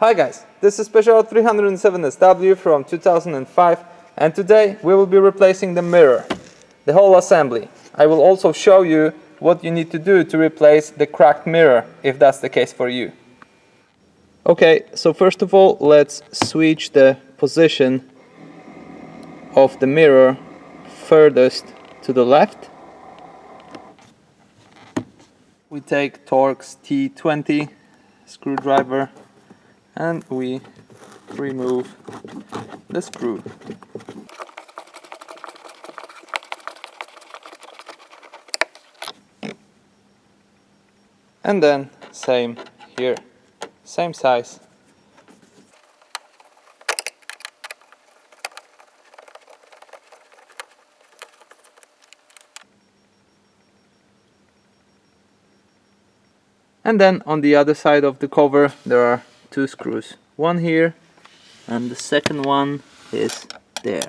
Hi guys, this is Peugeot 307SW from 2005 and today we will be replacing the mirror, the whole assembly. I will also show you what you need to do to replace the cracked mirror if that's the case for you. Okay, so first of all let's switch the position of the mirror furthest to the left. We take Torx T20 screwdriver and we remove the screw. And then same here, same size. And then on the other side of the cover there are two screws. One here and the second one is there.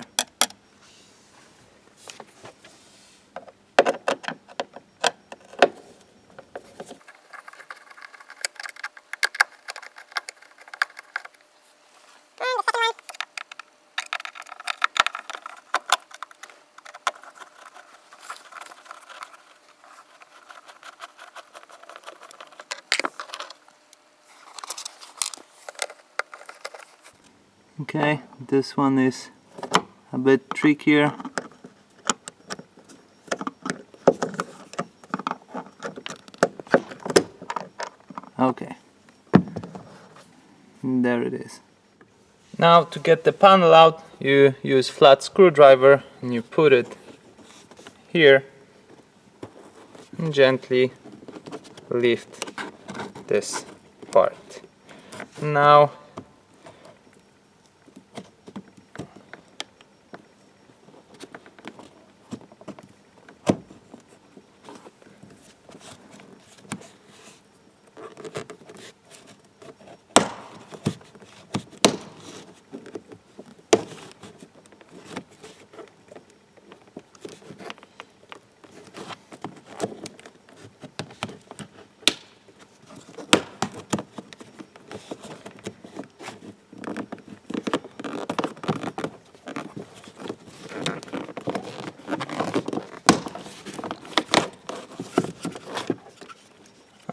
Okay, this one is a bit trickier. Okay, there it is. Now to get the panel out, you use flat screwdriver and you put it here and gently lift this part. Now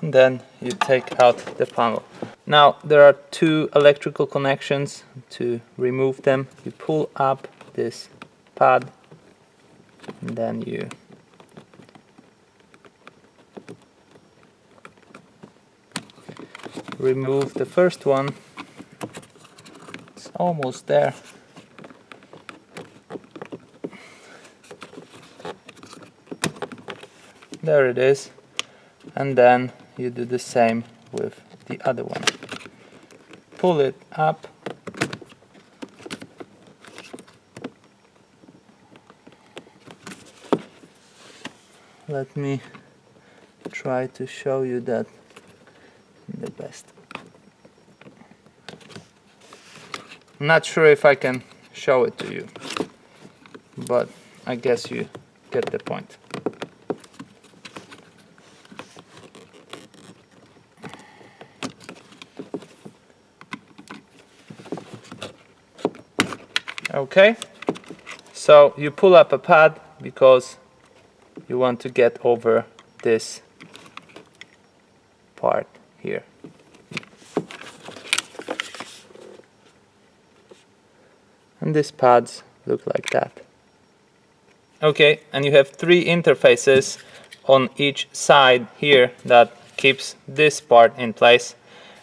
and then you take out the panel. Now there are two electrical connections. To remove them, you pull up this pad and then you remove the first one. It's almost there. There it is. And then you do the same with the other one. Pull it up. Let me try to show you that the best. I'm not sure if I can show it to you, but I guess you get the point. Okay, so you pull up a pad because you want to get over this part here. And these pads look like that. Okay, and you have three interfaces on each side here that keeps this part in place,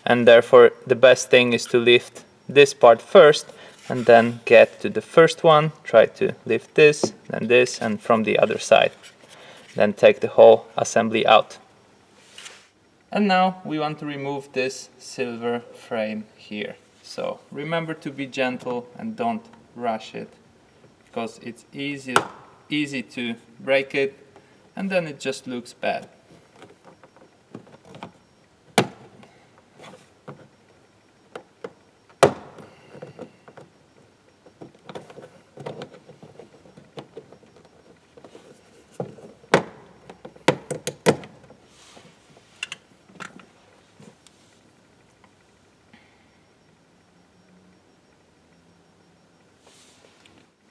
and therefore the best thing is to lift this part first and then get to the first one, try to lift this, then this, and from the other side. Then take the whole assembly out. And now we want to remove this silver frame here. So remember to be gentle and don't rush it, because it's easy to break it and then it just looks bad.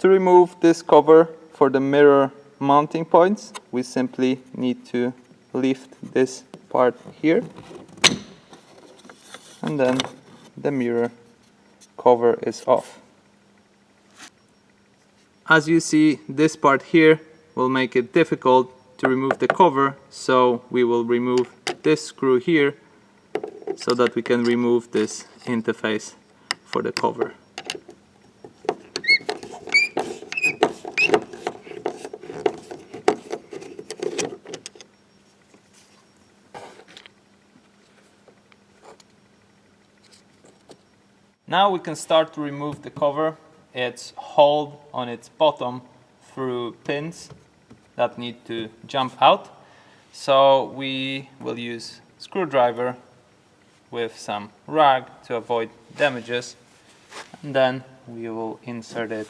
To remove this cover for the mirror mounting points, we simply need to lift this part here, and then the mirror cover is off. As you see, this part here will make it difficult to remove the cover, so we will remove this screw here so that we can remove this interface for the cover. Now we can start to remove the cover. It's held on its bottom through pins that need to jump out. So we will use screwdriver with some rag to avoid damages, and then we will insert it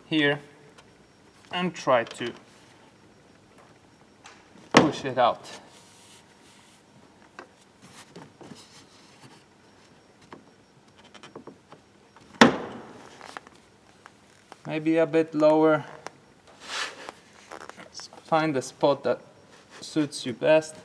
here and try to push it out. Maybe a bit lower. Let's find the spot that suits you best.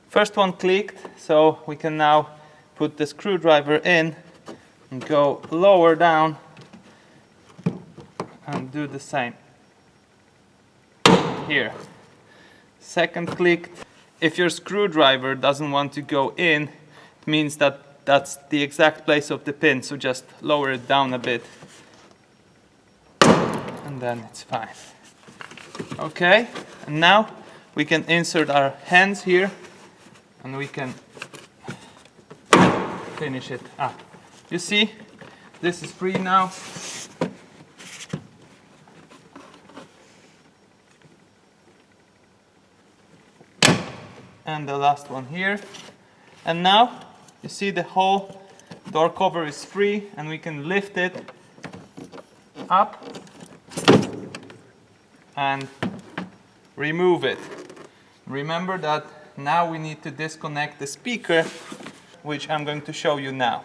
First one clicked, so we can now put the screwdriver in and go lower down and do the same here. Second clicked. If your screwdriver doesn't want to go in, it means that that's the exact place of the pin, so just lower it down a bit and then it's fine. Okay, and now we can insert our hands here and we can finish it up. You see, this is free now. And the last one here. And now you see the whole door cover is free, and we can lift it up and remove it. Remember that now we need to disconnect the speaker, which I'm going to show you now.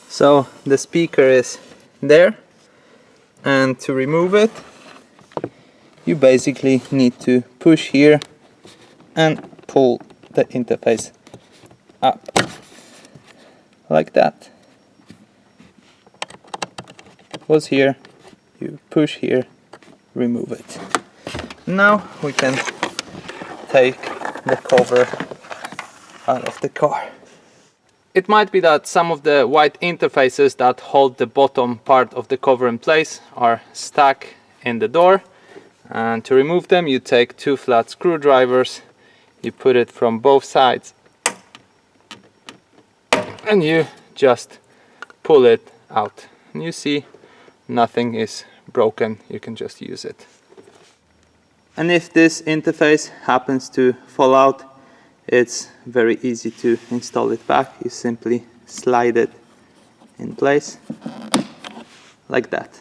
So the speaker is there, and to remove it you basically need to push here and pull the interface up like that. It was here, you push here, remove it. Now we can take the cover out of the car. It might be that some of the white interfaces that hold the bottom part of the cover in place are stuck in the door. And to remove them, you take two flat screwdrivers, you put it from both sides, and you just pull it out. And you see, nothing is broken, you can just use it. And if this interface happens to fall out, it's very easy to install it back. You simply slide it in place, like that.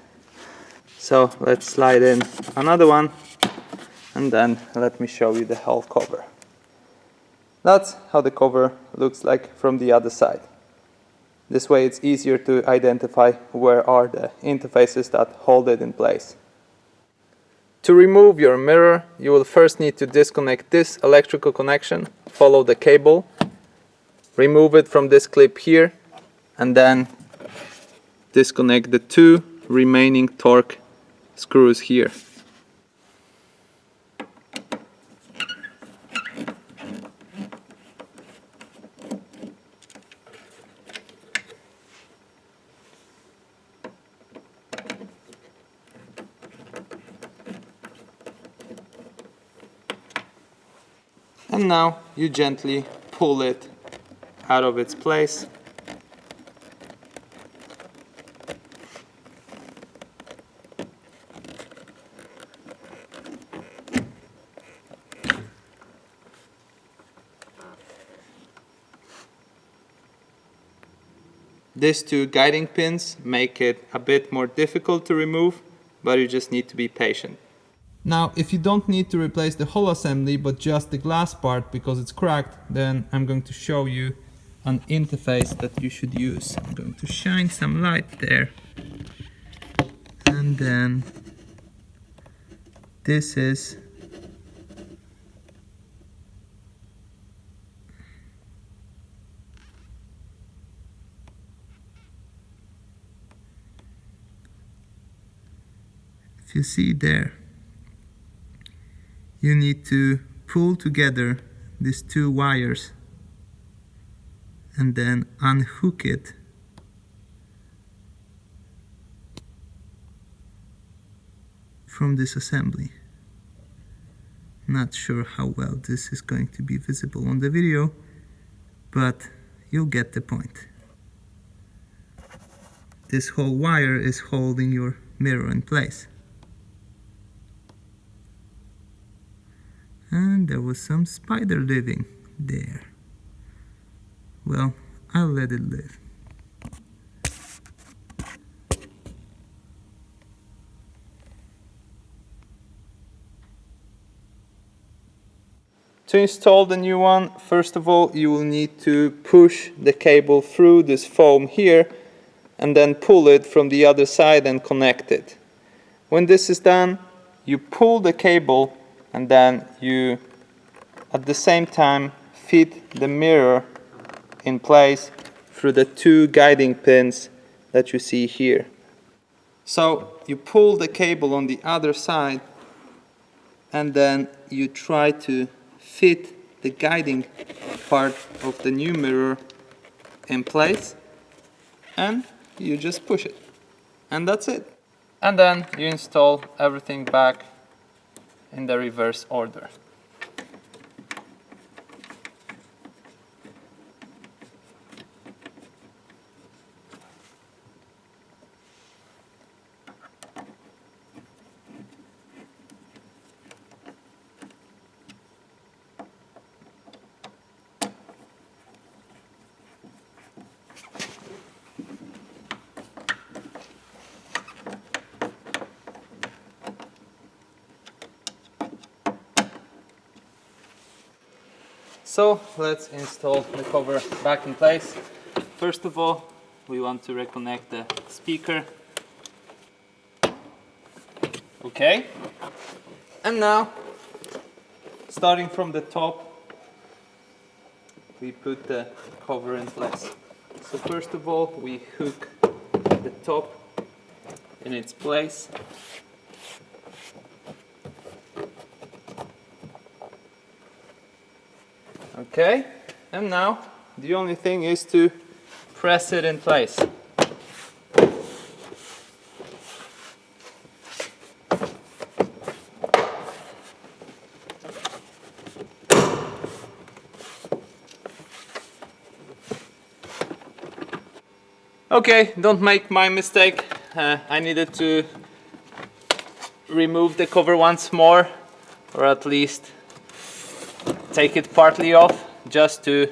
So let's slide in another one, and then let me show you the whole cover. That's how the cover looks like from the other side. This way it's easier to identify where are the interfaces that hold it in place. To remove your mirror, you will first need to disconnect this electrical connection, follow the cable, remove it from this clip here, and then disconnect the two remaining torque screws here. And now you gently pull it out of its place. These two guiding pins make it a bit more difficult to remove, but you just need to be patient. Now, if you don't need to replace the whole assembly but just the glass part because it's cracked, then I'm going to show you an interface that you should use. I'm going to shine some light there. And then this is if you see there, you need to pull together these two wires and then unhook it from this assembly. Not sure how well this is going to be visible on the video, but you'll get the point. This whole wire is holding your mirror in place. And there was some spider living there. Well, I'll let it live. To install the new one, first of all, you will need to push the cable through this foam here and then pull it from the other side and connect it. When this is done, you pull the cable and then you at the same time fit the mirror in place through the two guiding pins that you see here. So you pull the cable on the other side and then you try to fit the guiding part of the new mirror in place and you just push it. And that's it. And then you install everything back in the reverse order. So let's install the cover back in place. First of all, we want to reconnect the speaker. Okay. And now, starting from the top, we put the cover in place. So first of all, we hook the top in its place. Okay, and now the only thing is to press it in place. Okay, don't make my mistake. I needed to remove the cover once more, or at least take it partly off, just to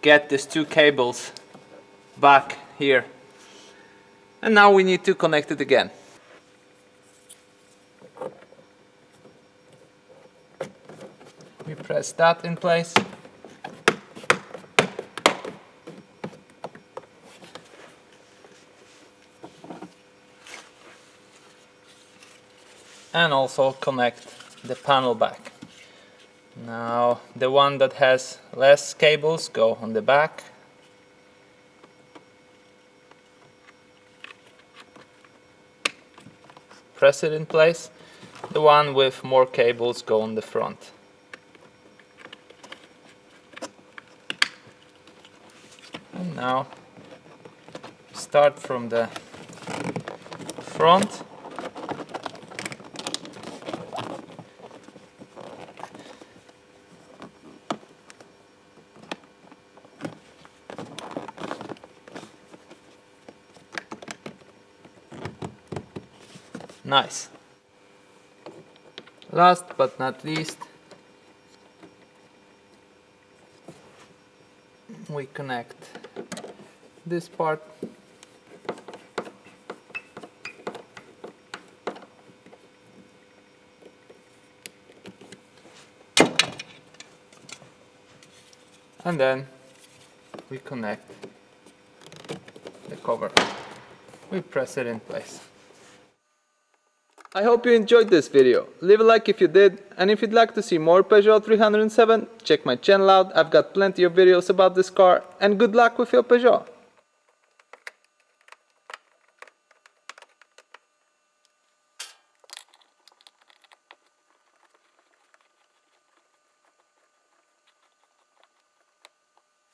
get these two cables back here. And now we need to connect it again. We press that in place. And also connect the panel back. Now the one that has less cables go on the back. Press it in place. The one with more cables go on the front. And now start from the front. Nice. Last but not least, we connect this part. and then we connect the cover. We press it in place. I hope you enjoyed this video. Leave a like if you did, and if you'd like to see more Peugeot 307, check my channel out. I've got plenty of videos about this car, and good luck with your Peugeot.